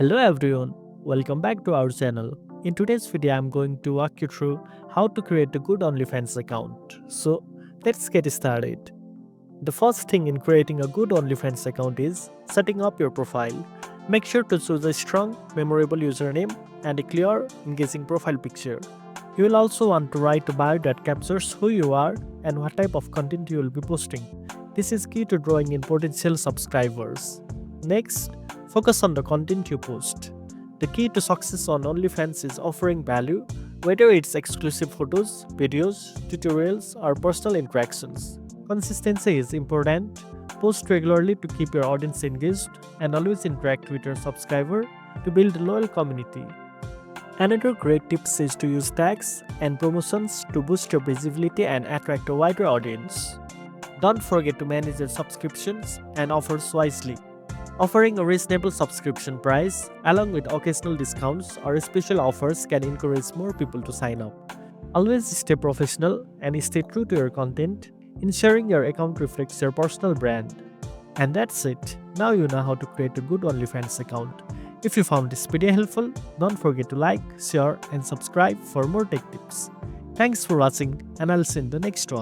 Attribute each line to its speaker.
Speaker 1: Hello everyone, welcome back to our channel. In today's video, I'm going to walk you through how to create a good OnlyFans account. So let's get started. The first thing in creating a good OnlyFans account is setting up your profile. Make sure to choose a strong, memorable username and a clear, engaging profile picture. You will also want to write a bio that captures who you are and what type of content you will be posting. This is key to drawing in potential subscribers. Next, focus on the content you post. The key to success on OnlyFans is offering value, whether it's exclusive photos, videos, tutorials, or personal interactions. Consistency is important. Post regularly to keep your audience engaged and always interact with your subscriber to build a loyal community. Another great tip is to use tags and promotions to boost your visibility and attract a wider audience. Don't forget to manage your subscriptions and offers wisely. Offering a reasonable subscription price along with occasional discounts or special offers can encourage more people to sign up. Always stay professional and stay true to your content, ensuring your account reflects your personal brand. And that's it. Now you know how to create a good OnlyFans account. If you found this video helpful, don't forget to like, share, and subscribe for more tech tips. Thanks for watching, and I'll see you in the next one.